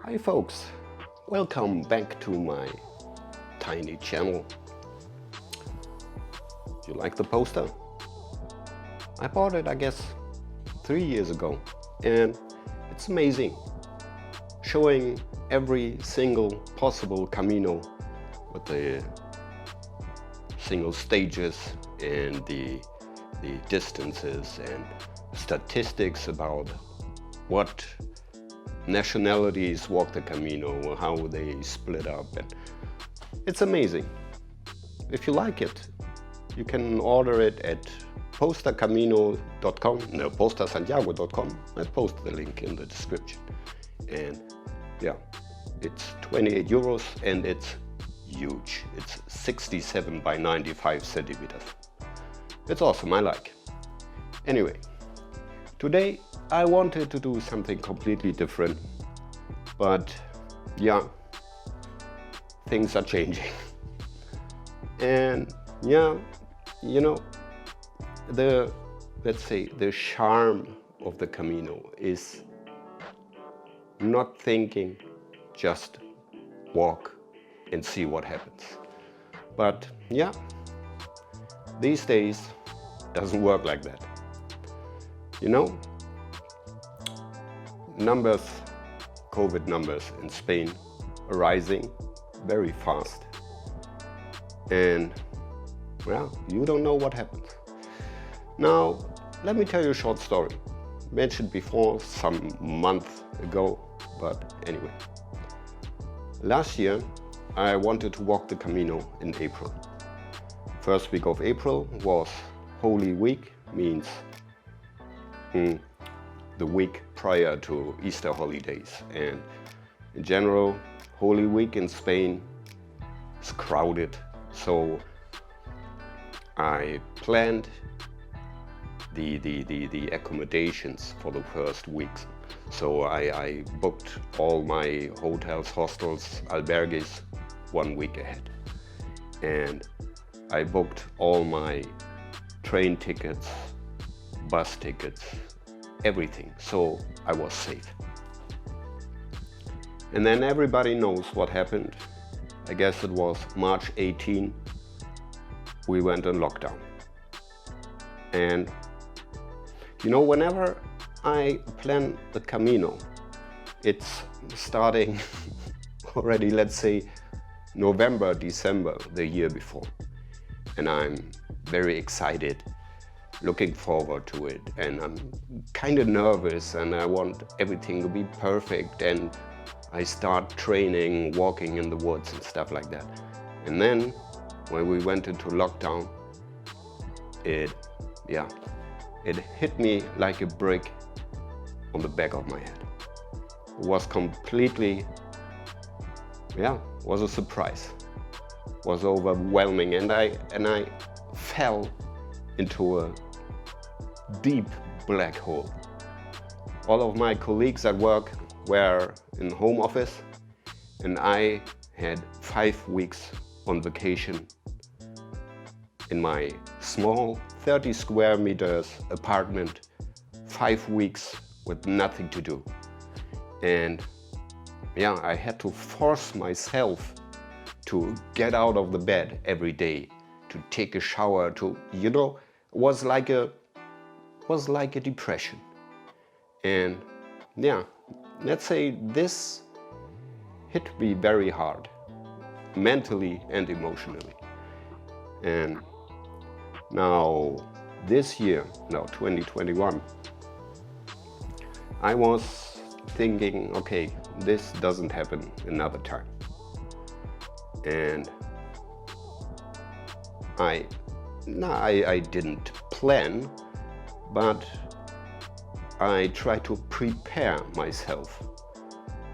Hi folks, welcome back to my tiny channel. You like the poster? I bought it, I guess, 3 years ago, and it's amazing. Showing every single possible Camino with the single stages and the distances and statistics about what nationalities walk the Camino, how they split up, and it's amazing. If you like it, you can order it at postersantiago.com. I post the link in the description. And yeah, it's 28 euros and it's huge. It's 67 by 95 centimeters. It's awesome, I like it. Anyway, today I wanted to do something completely different, but yeah, things are changing. And yeah, you know, let's say the charm of the Camino is not thinking, just walk and see what happens. But yeah, these days doesn't work like that. You know, COVID numbers in Spain are rising very fast. And well, you don't know what happens. Now, let me tell you a short story. Mentioned before some month ago, but anyway. Last year, I wanted to walk the Camino in April. First week of April was Holy Week, means the week prior to Easter holidays. And in general, Holy Week in Spain is crowded. So I planned the accommodations for the first weeks. So I booked all my hotels, hostels, albergues 1 week ahead. And I booked all my train tickets, bus tickets, everything, so I was safe. And then everybody knows what happened. I guess it was March 18, we went on lockdown. And you know, whenever I plan the Camino, it's starting already, let's say, November, December, the year before. And I'm very excited, looking forward to it. And I'm kind of nervous and I want everything to be perfect. And I start training, walking in the woods and stuff like that. And then when we went into lockdown, it hit me like a brick on the back of my head. It was completely, was a surprise. It was overwhelming, and I fell into a deep black hole. All of my colleagues at work were in home office, and I had 5 weeks on vacation in my small 30 square meters apartment, 5 weeks with nothing to do. And yeah, I had to force myself to get out of the bed every day, to take a shower, to, you know, was like a depression. And yeah, let's say this hit me very hard, mentally and emotionally. And now this year, 2021, I was thinking, okay, this doesn't happen another time. And I didn't plan, but I tried to prepare myself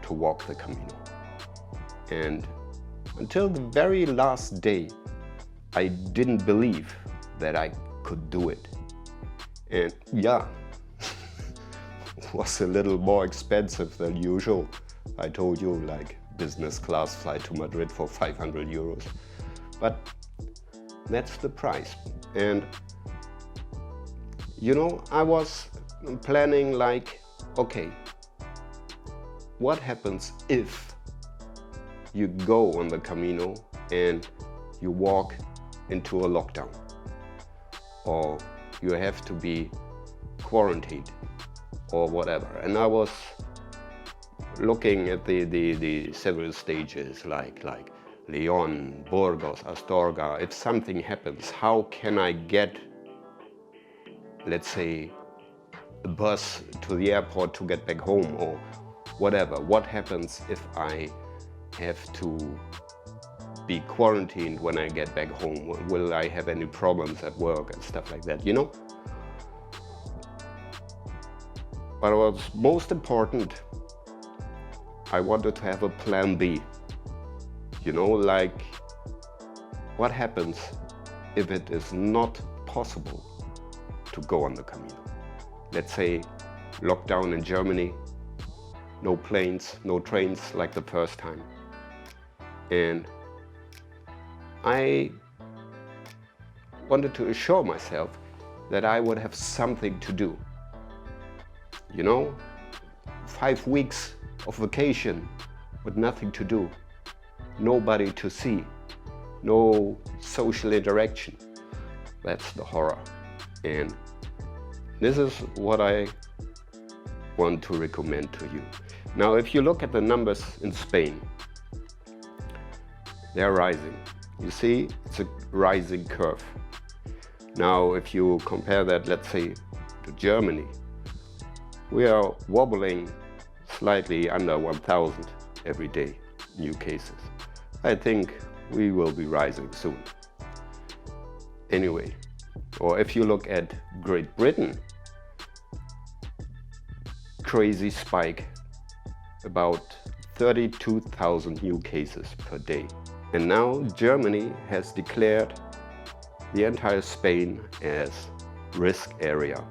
to walk the Camino. And until the very last day, I didn't believe that I could do it. And yeah, it was a little more expensive than usual. I told you, like business class flight to Madrid for 500 euros. But that's the price. And you know, I was planning like, okay, what happens if you go on the Camino and you walk into a lockdown, or you have to be quarantined or whatever. And I was looking at the several stages like Leon, Burgos, Astorga. If something happens, how can I get, let's say, a bus to the airport to get back home or whatever? What happens if I have to be quarantined when I get back home? Will I have any problems at work and stuff like that, you know? But what's most important, I wanted to have a plan B. You know, like, what happens if it is not possible to go on the Camino? Let's say lockdown in Germany, no planes, no trains like the first time. And I wanted to assure myself that I would have something to do. You know, 5 weeks of vacation with nothing to do, nobody to see, no social interaction. That's the horror. And this is what I want to recommend to you. Now, if you look at the numbers in Spain, they're rising. You see, it's a rising curve. Now, if you compare that, let's say, to Germany, we are wobbling slightly under 1,000 every day, new cases. I think we will be rising soon. Anyway, or if you look at Great Britain, crazy spike, about 32,000 new cases per day. And now Germany has declared the entire Spain as risk area.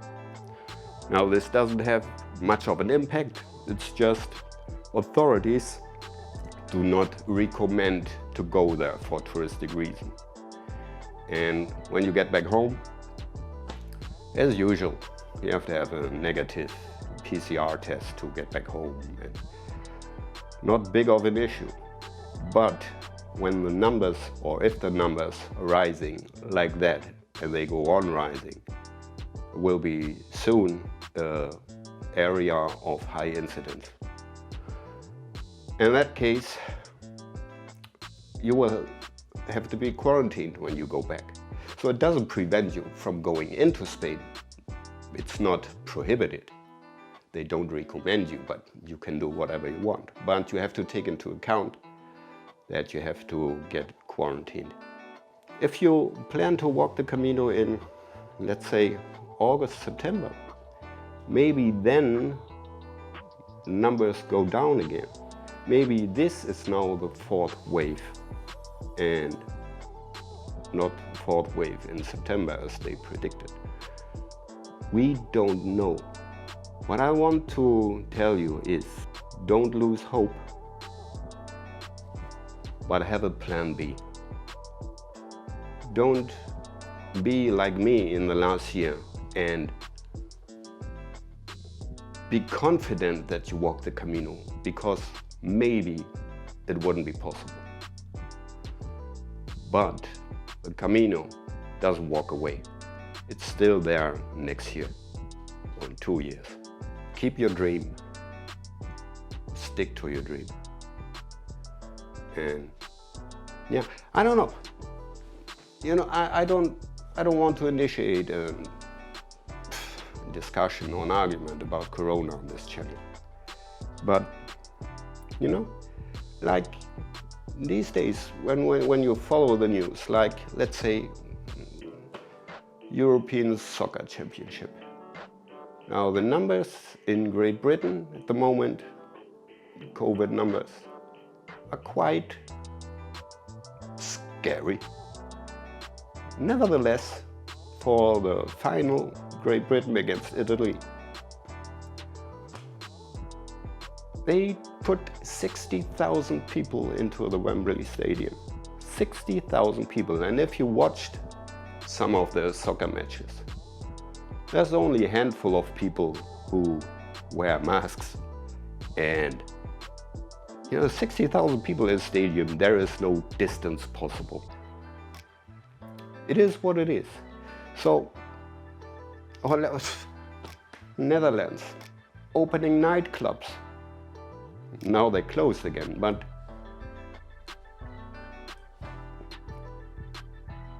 Now, this doesn't have much of an impact. It's just authorities do not recommend to go there for touristic reasons. And when you get back home, as usual, you have to have a negative PCR test to get back home. And not big of an issue. But when the numbers, or if the numbers are rising like that, and they go on rising, will be soon an area of high incidence. In that case, you will have to be quarantined when you go back. So it doesn't prevent you from going into Spain. It's not prohibited. They don't recommend you, but you can do whatever you want. But you have to take into account that you have to get quarantined. If you plan to walk the Camino in, let's say, August, September, maybe then numbers go down again. Maybe this is now the fourth wave, and not fourth wave in September as they predicted. We don't know. What I want to tell you is, don't lose hope, but have a plan B. Don't be like me in the last year and be confident that you walk the Camino, because maybe it wouldn't be possible. But the Camino doesn't walk away. It's still there next year or in 2 years. Keep your dream. Stick to your dream. And yeah, I don't know. You know, I don't want to initiate a discussion or an argument about Corona on this channel. But you know, like these days, when you follow the news, like let's say European Soccer Championship. Now the numbers in Great Britain at the moment, COVID numbers, are quite scary. Nevertheless, for the final, Great Britain against Italy, they put 60,000 people into the Wembley Stadium. 60,000 people. And if you watched some of the soccer matches, there's only a handful of people who wear masks and You know, 60,000 people in a stadium, there is no distance possible. It is what it is. So, Netherlands, opening nightclubs. Now they closed again, but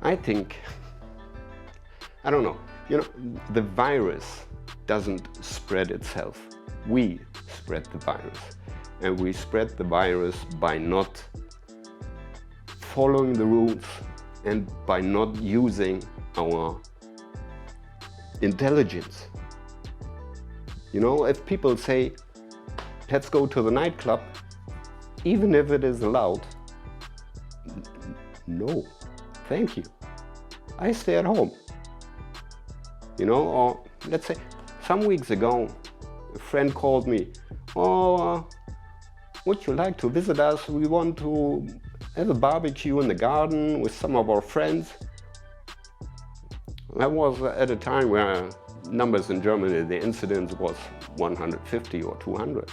I think, I don't know, you know, the virus doesn't spread itself. We spread the virus. And we spread the virus by not following the rules and by not using our intelligence. You know, if people say, let's go to the nightclub, even if it is allowed, no, thank you. I stay at home. You know, or let's say, some weeks ago, a friend called me, would you like to visit us? We want to have a barbecue in the garden with some of our friends. That was at a time where numbers in Germany, the incidence was 150 or 200.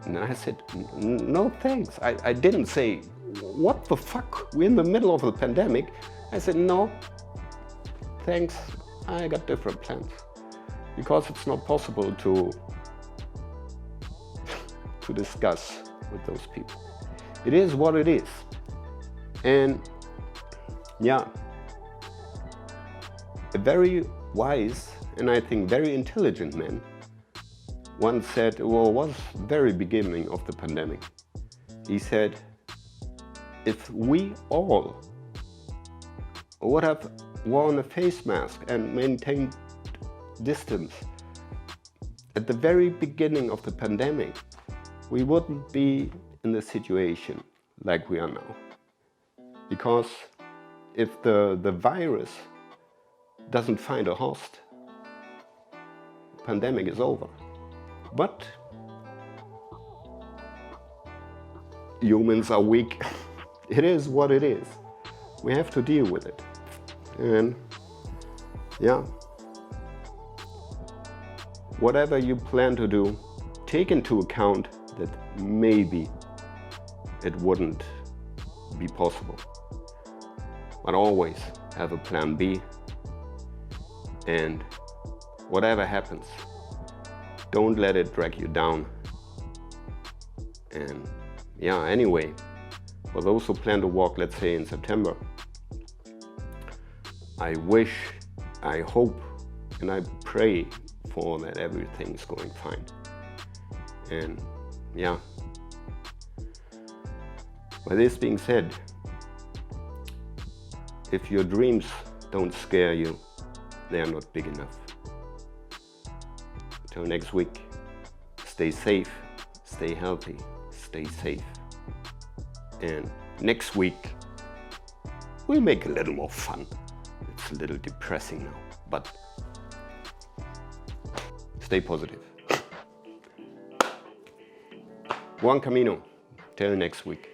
And I said, no thanks. I didn't say, what the fuck? We're in the middle of the pandemic. I said, no, thanks. I got different plans. Because it's not possible to discuss with those people. It is what it is. And yeah, a very wise and I think very intelligent man once said, well, it was the very beginning of the pandemic. He said, if we all would have worn a face mask and maintained distance at the very beginning of the pandemic, we wouldn't be in the situation like we are now. Because if the virus doesn't find a host, the pandemic is over. But humans are weak. It is what it is. We have to deal with it. And yeah, whatever you plan to do, take into account that maybe it wouldn't be possible. But always have a plan B. And whatever happens, don't let it drag you down. And yeah, anyway, for those who plan to walk, let's say in September, I wish, I hope, and I pray for that everything's going fine. And yeah, by this being said, if your dreams don't scare you, they are not big enough. Until next week, stay safe, stay healthy, stay safe. And next week, we'll make a little more fun. It's a little depressing now, but stay positive. Buen camino. Till next week.